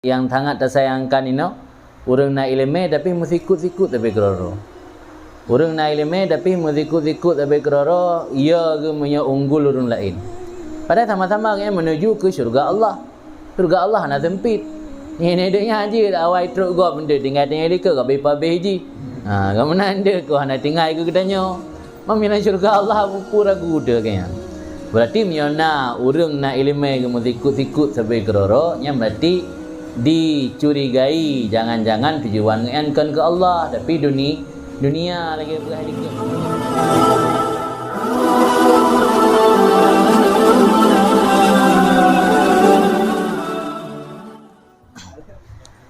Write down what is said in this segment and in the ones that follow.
yang sangat tersayangkan ini, orang nak ilmu tapi mesti ikut-ikut tapi keroro. Orang nak ilmu tapi mesti ikut-ikut tapi keroro, ia ke punya unggul orang lain. Padahal sama-sama yang menuju ke syurga Allah. Syurga Allah nak sempit. Ini dia aja awal truk gua benda tinggal di ke gabe pabeh ji. Ha, kamu nanda kau nak tinggal ke katanya. Mamina syurga Allah pura guda kayaknya. Berarti miona orang nak ilmu ke mesti ikut-ikut sampai keroro, yang berarti dicurigai jangan-jangan tujuan ngeankan ke Allah tapi dunia lagi berhadi.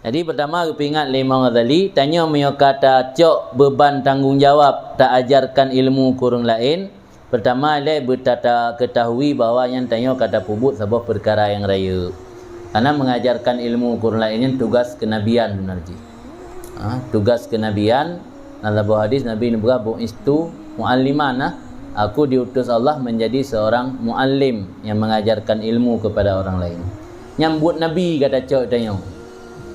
Jadi pertama kepingat Imam Ghazali tanya mio kata cok beban tanggungjawab tak ajarkan ilmu kurang lain. Pertama le bertata ketahui bahawa yang tanya kata pubut sebuah perkara yang raya. Karena mengajarkan ilmu kurang lainnya tugas kenabian benarji. Tugas kenabian dalam hadis Nabi Nubuah bu'istu mualliman. Aku diutus Allah menjadi seorang muallim yang mengajarkan ilmu kepada orang lain. Nyambut Nabi kata cok itanya.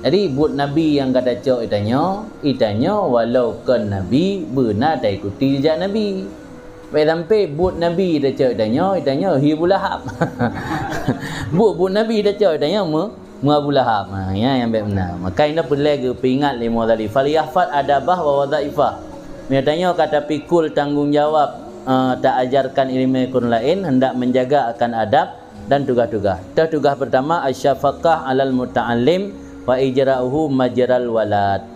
Jadi buat Nabi yang kata cok itanya walau kan Nabi benar tak ikuti jejak Nabi. Baik sampai buat Nabi dah cak itanya Abu Lahab. buat Nabi dah cak itanya Abu Lahab. Ya yang baik benar. Maka ini perlu ke peringat lima tadi. Faliyahfad adabah wa wadhaifah. Miatanya kata pikul tanggungjawab tak ajarkan ilmu kurang lain, hendak menjaga akan adab dan tugas-tugas. Tugas pertama asyafaqah alal muta'allim wa ijra'uhu majral walad.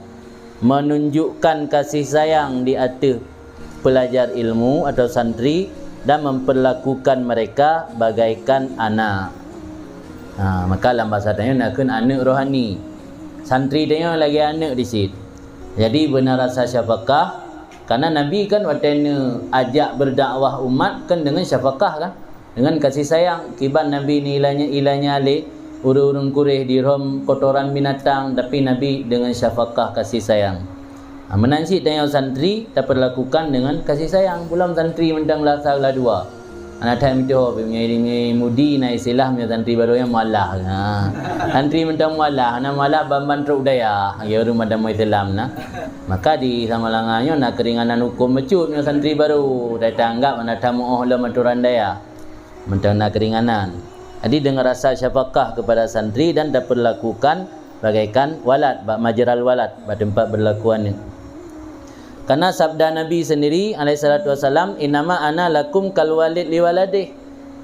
Menunjukkan kasih sayang di atas pelajar ilmu atau santri dan memperlakukan mereka bagaikan anak. Maka dalam bahasa tanya nak kena anak rohani. Santri tanya lagi anak di situ. Jadi benar rasa syafaqah karena Nabi kan waktu ajak berdakwah umat kan dengan syafaqah kan, dengan kasih sayang. Kiban Nabi ni ilanya ale urung-urung kureh di rom kotoran binatang, tapi Nabi dengan syafaqah kasih sayang. Menansi tanya santri tak perlakukan dengan kasih sayang. Pulang santri mendang lah salah dua. Anak time itu punya mudi na istilah punya santri baru yang mualah. Santri mendang mualah, na mualah bamban truk daya. Ya rumah damai Islam na. Maka di sama langanya nak keringanan hukum mecut punya santri baru. Dah tanggap mana tamu lah maturan daya. Mendang nak keringanan. Jadi dengan rasa syafaqah kepada santri dan tak perlakukan bagaikan walad, majral walad pada tempat berlakuannya. Karena sabda Nabi sendiri alaihissalatu wassalam, innama ana lakum kal walid li waladih.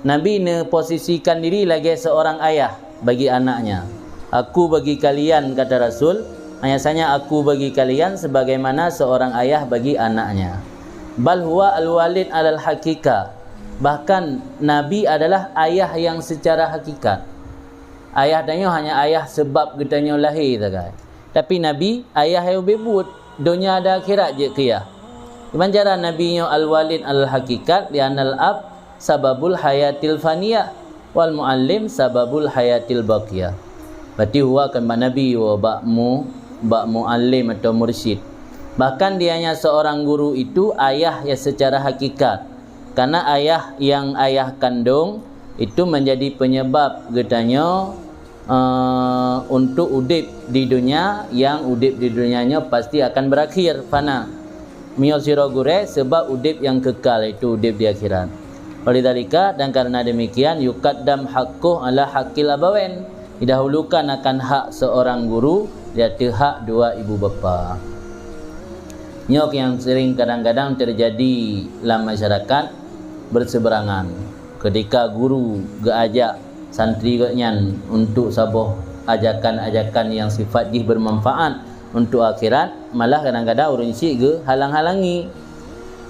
Nabi ne posisikan diri lagi seorang ayah bagi anaknya. Aku bagi kalian kata Rasul, biasanya aku bagi kalian sebagaimana seorang ayah bagi anaknya. Bal huwa al walid alal hakika. Bahkan Nabi adalah ayah yang secara hakikat. Ayah tanya hanya ayah sebab getanya lahir saja. Tapi Nabi ayah yang bebut. Dunia ada akhirat je kiyah. Cara Nabi al-walid al-hakikat li'anal ab sababul hayatil faniyah wal muallim sababul hayatil baqiyah. Berarti huwa kan Nabi wa bak muallim atau mursyid. Bahkan dianya seorang guru itu ayah yang secara hakikat. Karena ayah yang ayah kandung itu menjadi penyebab getanya untuk udip di dunia, yang udip di dunianya pasti akan berakhir fana. Mio sira gure sebab udip yang kekal itu udip di akhirat. Walidhalika dan karena demikian yuqaddam haqquh ala haqqil abawain. Didahulukan akan hak seorang guru di atas hak dua ibu bapa. Nyok yang sering kadang-kadang terjadi dalam masyarakat berseberangan. Ketika guru geajak santri nyan untuk sabuh ajakan-ajakan yang sifat dia bermanfaat untuk akhirat, malah kadang-kadang orang syik ke halang-halangi.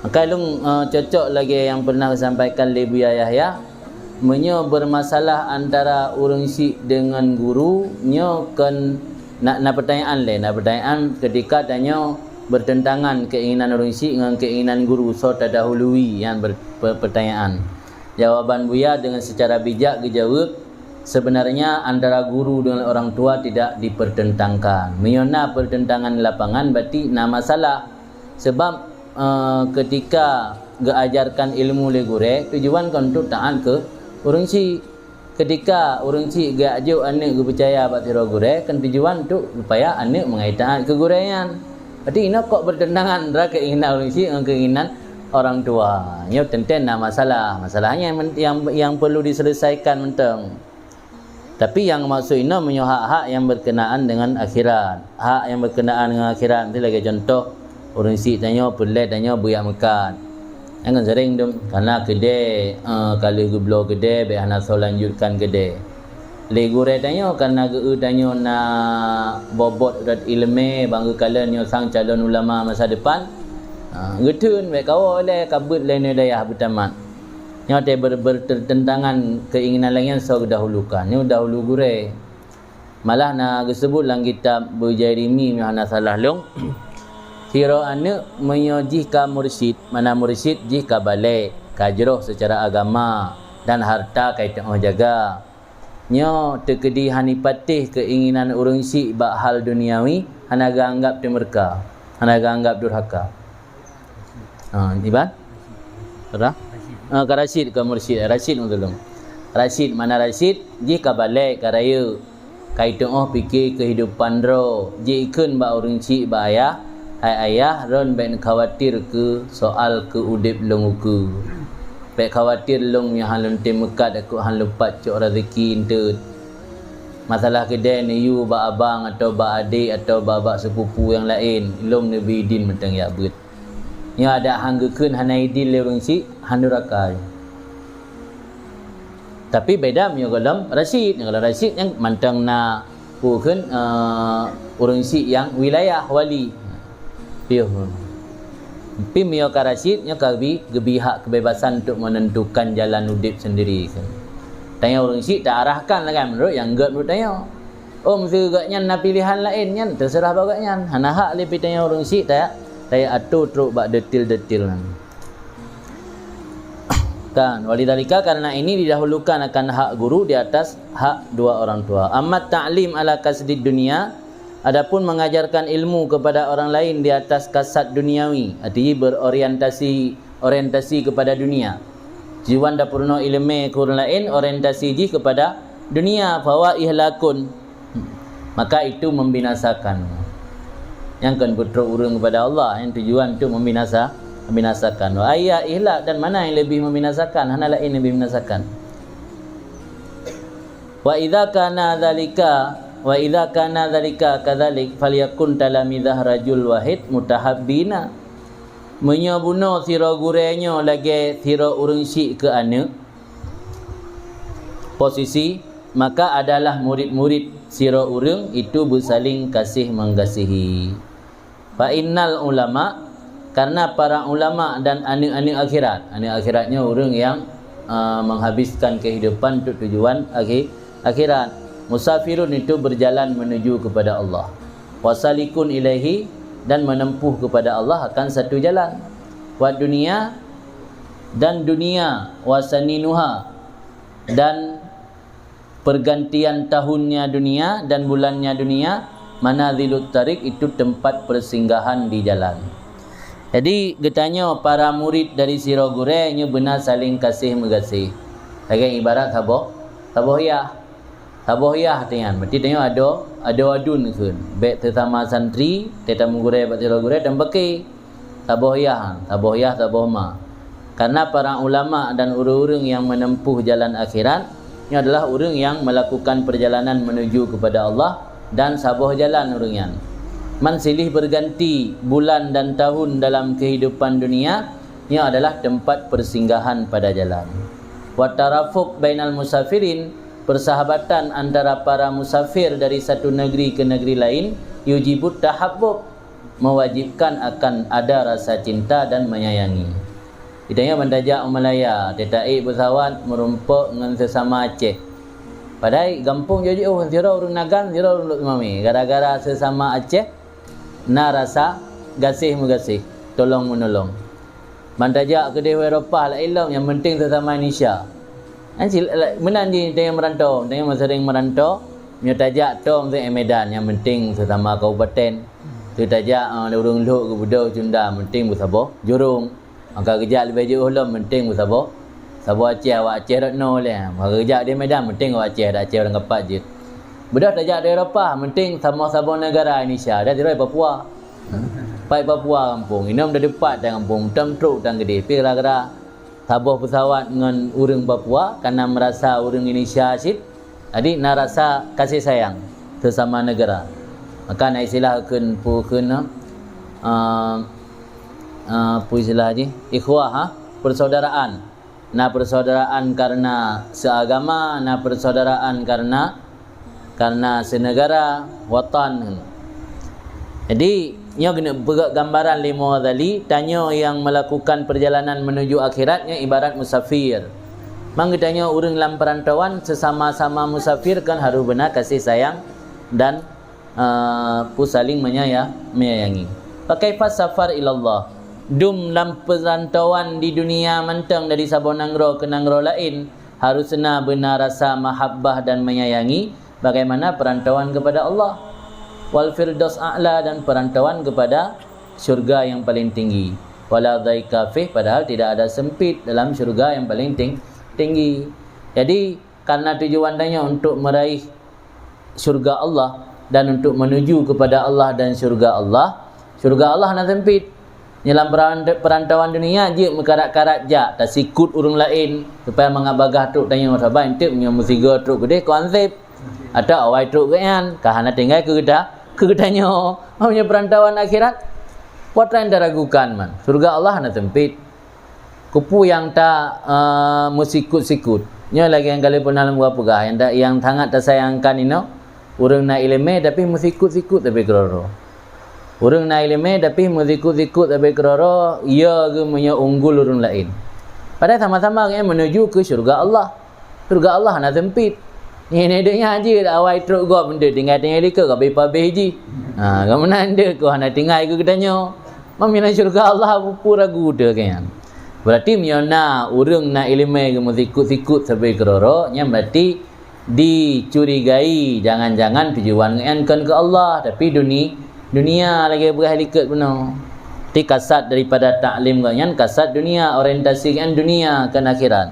Maka long cocok lagi yang pernah disampaikan oleh Buya Yahya, menyo bermasalah antara orang syik dengan guru nyo kan nak pertanyaan ketika tanya bertentangan keinginan orang syik dengan keinginan guru, so terdahului yang pertanyaan. Jawaban Buya dengan secara bijak dijawab, sebenarnya antara guru dengan orang tua tidak dipertentangkan. Miona pertentangan lapangan berarti nak masalah. Sebab ketika geajarkan ilmu le gure tujuan kan untuk taat ke orang si. ketika orang cik gak ajuk anak gue percaya pak tiro gure kan tujuan tu supaya anak mengaitan kegurean. Berarti ini kok bertentangan antara keinginan orang cik dengan keinginan orang tua. Ini tenten masalahnya yang perlu diselesaikan menteng. Tapi yang maksud ini punya hak-hak yang berkenaan dengan akhirat. Hak yang berkenaan dengan akhirat. Nanti lagi contoh. Orang cik tanya, pelet tanya, buyak mekat. Yang kan sering tu. Karena kedai, kalau geblo kedai, biar nak lanjutkan kedai. Legure tanya, karena geu tanya nak bobot urat ilmu, bangga kalian sang calon ulama masa depan. Getun, baik kawal oleh, kabut lain daya bertamat. Yang ada bertentangan keinginan lain so dahulukan. Ini dahulu gure. Malah nak disebut dalam kitab Bujairimi yang salah long. Siro anak menyojihkan mursyid. Mana mursyid jika balik kajroh secara agama dan harta kaitan jaga. Nyo tekedi hanipatih keinginan urang si bak hal duniawi hanaga anggap mereka. Hanaga anggap durhaka. Iban? Sudah? Ke Rashid ke Mursyid. Rashid tolong. Rashid mana Rashid? Jika balik ke raya kaitan fikir kehidupan ro. Jikun ba orang cik ba ayah. Hai ayah ron ben khawatir ke soal ke udip long uku. Ben khawatir long yang halun temekat aku han lupat cok rezeki ente. Masalah kedai ni you ba abang atau ba adik atau ba abak sepupu yang lain. Long Nabi din mentang ya bet. Yang ada hanggekeun hanaidin le urang si handuraka. Tapi beda mio dalam Rashid. Kalau Rashid yang mantang na pukeun urang si yang wilayah wali. Piuh. Pi mio ka Rashid nya kabi gebi hak kebebasan untuk menentukan jalan udip sendiri kan. Tanya urang si tak arahkan lah kan menurut yang gak menurut tanya. Oh mesti gaknya na pilihan lain kan terserah bagaknya. Hana hak le pi tanya urang si tak saya atur teruk bak detil-detil kan. Walidhalika karena ini didahulukan akan hak guru di atas hak dua orang tua. Amat ta'lim ala kasdid dunia, adapun mengajarkan ilmu kepada orang lain di atas kasad duniawi, artinya berorientasi kepada dunia. Jiwan dapurno ilmu ke orang lain orientasi ji kepada dunia, fawa ihlakun, maka itu membinasakan. Yang kan berteruk urang kepada Allah, yang tujuan untuk membinasakan. Wa ayya ihlak, dan mana yang lebih membinasakan? Hana lain lebih membinasakan. Wa idza kana dzalika kadzalik falyakun talamidzah rajul wahid mutahabbina. Menyabuno sira gurenyo lagi sira urang syik ke anak posisi, maka adalah murid-murid sira urang itu bersaling kasih mengasihi. Fa innal ulama, karena para ulama dan anak-anak akhirat. Anak akhiratnya orang yang menghabiskan kehidupan untuk tujuan akhirat. Musafirun itu berjalan menuju kepada Allah. Wasalikun ilaihi, dan menempuh kepada Allah akan satu jalan. Wa dunia, dan dunia, wasaninuha, dan pergantian tahunnya dunia dan bulannya dunia, manazilut tarik itu tempat persinggahan di jalan. Jadi getanya para murid dari sira gure nya benar saling kasih mengasihi. Lagi ibarat sabohiyah tian. Berarti tanya ada adun keun. Baik terutama santri, tetamu gure bat sira gure dan beki. Sabohma. Karena para ulama dan orang-orang yang menempuh jalan akhirat, ini adalah orang yang melakukan perjalanan menuju kepada Allah dan saboh jalan orangnya. Man silih berganti bulan dan tahun dalam kehidupan dunia, ini adalah tempat persinggahan pada jalan. Wa tarafuq bainal musafirin, persahabatan antara para musafir dari satu negeri ke negeri lain, yujibut tahabbub, mewajibkan akan ada rasa cinta dan menyayangi. Idanya mendajak Malaya, tetai bersawat merumpuk dengan sesama Aceh. Padahal gampung jadi zira urang nagan, zira urang Luk Mami. Gara-gara sesama Aceh na rasa gasih megasih, tolong menolong. Mendajak ke dewa Eropah lah ilmu, yang penting sesama Indonesia. Menan di yang merantau, yang sering merantau, menyutajak tong di Medan, yang penting sesama kabupaten. Tutajak urang Luk ke Budau Cunda, penting bersabah jurung. Angka kejap lebih jauh lah, penting bersabah Sabu Aceh awak Aceh dak no le. Kerja di Medan penting awak Aceh dak Aceh orang kepat je. Bedah tak dari Eropah penting sama-sama negara Indonesia dah tirai Papua. Pai Papua kampung. Inam dah depat dah kampung. Tam truk dan gede. Pi gara-gara tabuh pesawat dengan urang Papua karena merasa urang Indonesia asyik. Jadi nak rasa kasih sayang sesama negara. Maka nak istilahkeun pukeun apa istilah je? Ikhwah persaudaraan. Na persaudaraan karena seagama, na persaudaraan karena senegara, watan. Jadi, nya kena buat gambaran lima tadi, tanya yang melakukan perjalanan menuju akhiratnya ibarat musafir. Mang tanya orang dalam perantauan sesama-sama musafir kan harus benar kasih sayang dan saling menyayangi. Pakai fas safar ilallah. Dum dalam perantauan di dunia mantang dari Sabon Nanggro ke Nanggro lain harus benar rasa mahabbah dan menyayangi bagaimana perantauan kepada Allah. Wal firdaus a'la dan perantauan kepada syurga yang paling tinggi. Wala dhaika fih padahal tidak ada sempit dalam syurga yang paling tinggi. Jadi karena tujuannya untuk meraih syurga Allah dan untuk menuju kepada Allah dan syurga Allah nak sempit. Dalam perantauan dunia je mekarat-karat je tak sikut urang lain supaya mengabagah truk tanya sahabat intip punya musiga truk gede konsep atau awai truk kan kahana tinggal ke tanya punya perantauan akhirat potran diragukan man surga Allah nak sempit kupu yang tak musikut-sikut nya lagi yang kali pernah dalam gua yang sangat tersayangkan ini urang nak ilmu tapi musikut-sikut tapi keroro. Orang nak ilmu tapi muzikut-zikut tapi kerara ia ke punya unggul orang lain. Padahal sama-sama kan menuju ke syurga Allah. Syurga Allah nak sempit. Ini dia aje awai truk gua benda tinggal lika ka habis ji. Kamu nanda kau nak tinggal ke katanya. Mamina syurga Allah pura ragu dah kan. Berarti miona orang nak ilmu ke muzikut-zikut sampai kerara nya berarti dicurigai jangan-jangan tujuan kan ke Allah tapi dunia lagi berhalikat benar. Ti kasat daripada taklim kan kasat dunia, orientasi kan dunia kan akhirat.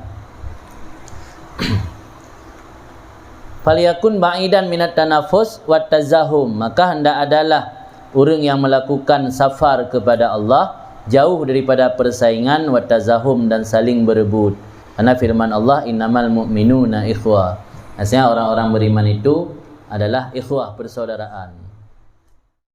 Faliyakun ba'idan minat tanafus wat tazahum, maka hendak adalah orang yang melakukan safar kepada Allah jauh daripada persaingan wat tazahum dan saling berebut. Karena firman Allah innamal mu'minuna ikhwah. Maksudnya orang-orang beriman itu adalah ikhwah persaudaraan.